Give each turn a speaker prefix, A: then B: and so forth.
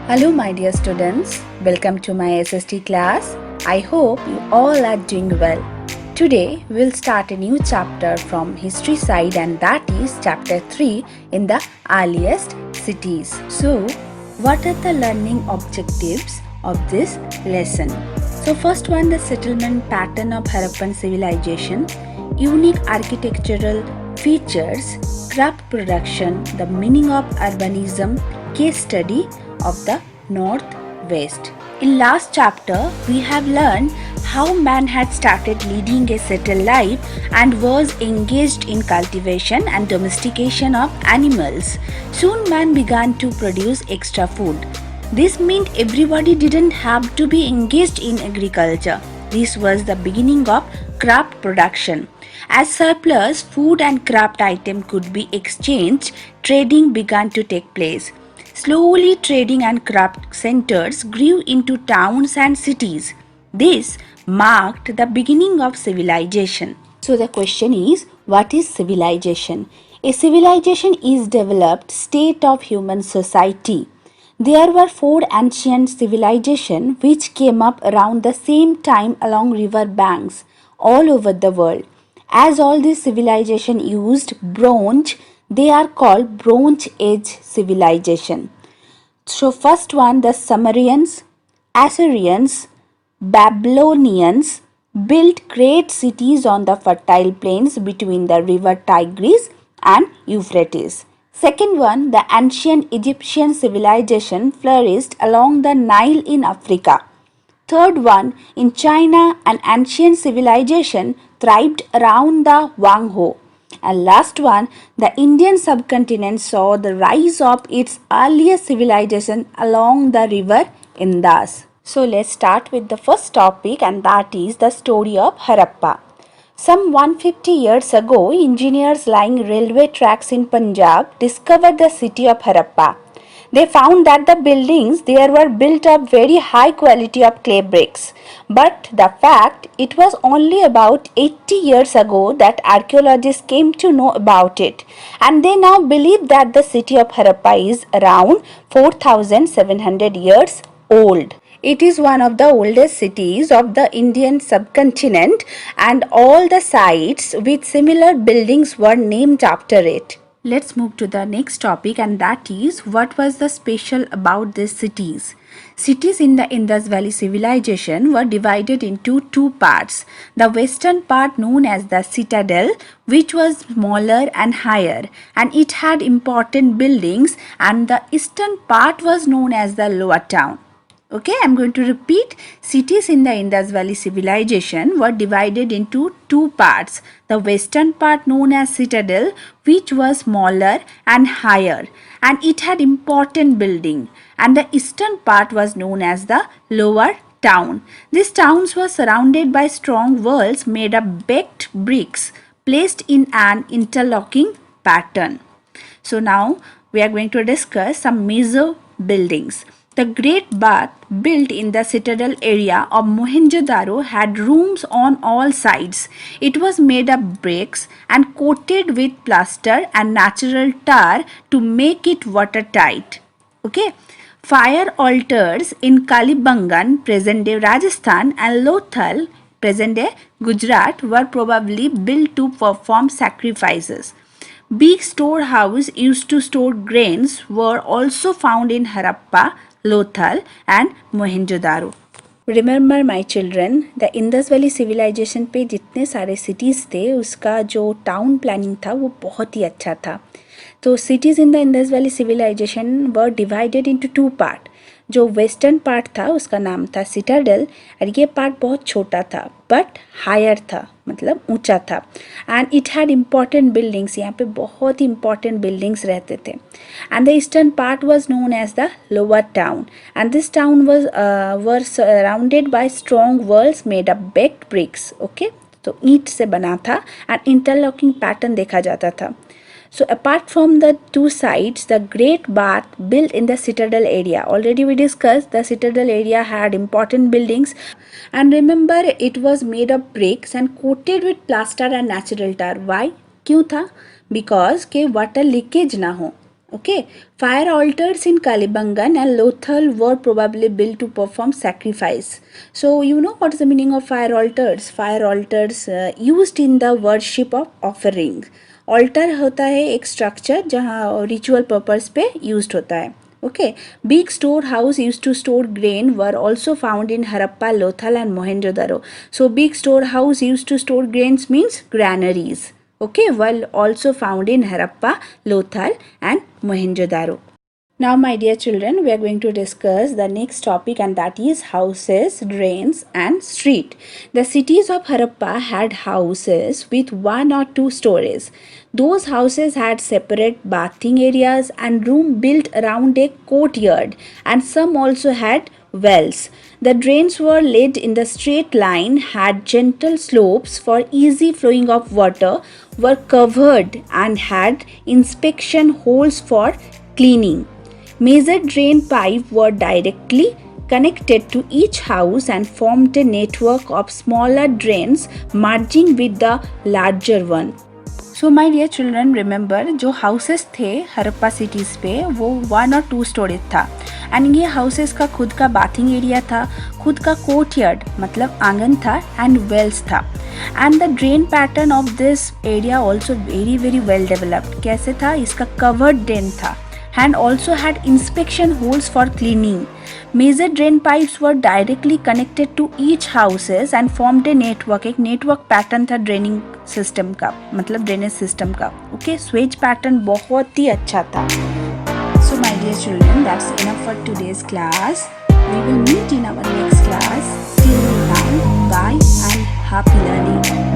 A: Hello my dear students, welcome to my SST class. I hope you all are doing well. Today we'll start a new chapter from history side, and that is chapter 3 in the earliest cities. So what are the learning objectives of this lesson? So first one, the settlement pattern of Harappan civilization, unique architectural features, craft production, the meaning of urbanism, case study of the Northwest. In last chapter, we have learned how man had started leading a settled life and was engaged in cultivation and domestication of animals. Soon man began to produce extra food. This meant everybody didn't have to be engaged in agriculture. This was the beginning of craft production. As surplus food and craft item could be exchanged, trading began to take place. Slowly, trading and craft centers grew into towns and cities. This marked the beginning of civilization. So the question is, what is civilization? A civilization is developed state of human society. There were four ancient civilizations which came up around the same time along river banks all over the world. As all these civilizations used bronze, they are called Bronze Age civilization. So first one, the Sumerians, Assyrians, Babylonians built great cities on the fertile plains between the river Tigris and Euphrates. Second one, the ancient Egyptian civilization flourished along the Nile in Africa. Third one, in China, an ancient civilization thrived around the Wang Ho. And last one, the Indian subcontinent saw the rise of its earliest civilization along the river Indus. So let's start with the first topic, and that is the story of Harappa. Some 150 years ago, engineers laying railway tracks in Punjab discovered the city of Harappa. They found that the buildings there were built of very high quality of clay bricks. But the fact it was only about 80 years ago that archaeologists came to know about it, and they now believe that the city of Harappa is around 4700 years old. It is one of the oldest cities of the Indian subcontinent, and all the sites with similar buildings were named after it. Let's move to the next topic, and that is what was the special about these cities. Cities in the Indus Valley civilization were divided into two parts. The western part known as the citadel, which was smaller and higher, and it had important buildings, and the eastern part was known as the lower town. Okay, I'm going to repeat. Cities in the Indus Valley civilization were divided into two parts. The western part known as citadel, which was smaller and higher, and it had important building, and the eastern part was known as the lower town. These towns were surrounded by strong walls made of baked bricks placed in an interlocking pattern. So now we are going to discuss some major buildings. The Great Bath, built in the citadel area of Mohenjo-daro, had rooms on all sides. It was made of bricks and coated with plaster and natural tar to make it watertight. Okay. Fire altars in Kalibangan, present-day Rajasthan, and Lothal, present-day Gujarat, were probably built to perform sacrifices. Big storehouse used to store grains were also found in Harappa, Lothal, and Mohenjo-daro. Remember my children, the Indus Valley civilization पे जितने सारे cities थे, उसका जो town planning था वो बहुत ही अच्छा था. तो cities in the Indus Valley civilization were divided into two part. जो वेस्टर्न पार्ट था उसका नाम था सिटाडेल, और ये पार्ट बहुत छोटा था बट हायर था, मतलब ऊंचा था, and it had important buildings. यहाँ पे बहुत ही इम्पॉर्टेंट बिल्डिंग्स रहते थे. And the eastern part was known as the lower town, and this town was were surrounded by strong walls made of baked bricks. Okay, तो ईंट से बना था एंड इंटरलॉकिंग पैटर्न देखा जाता था. So apart from the two sides, the Great Bath built in the citadel area. Already we discussed the citadel area had important buildings, and remember it was made of bricks and coated with plaster and natural tar. Why? क्यों था? Because के water leakage ना हो. Okay, fire altars in Kalibangan and Lothal were probably built to perform sacrifice. So, you know what is the meaning of fire altars? Fire altars used in the worship of offering. Altar होता है एक structure जहाँ ritual purpose पे used होता है. Okay, big storehouse used to store grain were also found in Harappa, Lothal and Mohenjo-daro. So, big storehouse used to store grains means granaries. Okay, were also found in Harappa, Lothal and Mohenjo-daro. Now, my dear children, we are going to discuss the next topic, and that is houses, drains and street. The cities of Harappa had houses with 1 or 2 stories. Those houses had separate bathing areas and room built around a courtyard, and some also had wells. The drains were laid in the straight line, had gentle slopes for easy flowing of water, were covered and had inspection holes for cleaning. Major drain pipes were directly connected to each house and formed a network of smaller drains merging with the larger one. So my dear children remember जो houses थे Harappa cities पे वो 1 और 2 storage था and ये houses का खुद का बाथिंग एरिया था, खुद का कोर्टयार्ड मतलब आंगन था एंड वेल्स था and the drain pattern of this area also very very well developed. कैसे था? इसका कवर्ड ड्रेन था and also had inspection holes for cleaning. Major drain pipes were directly connected to each houses and formed a network. एक network pattern था draining system का, मतलब drainage system का. Okay, Suez pattern बहुत ही अच्छा था. So my dear children, that's enough for today's class. We will meet in our next class. Till now, bye and happy learning.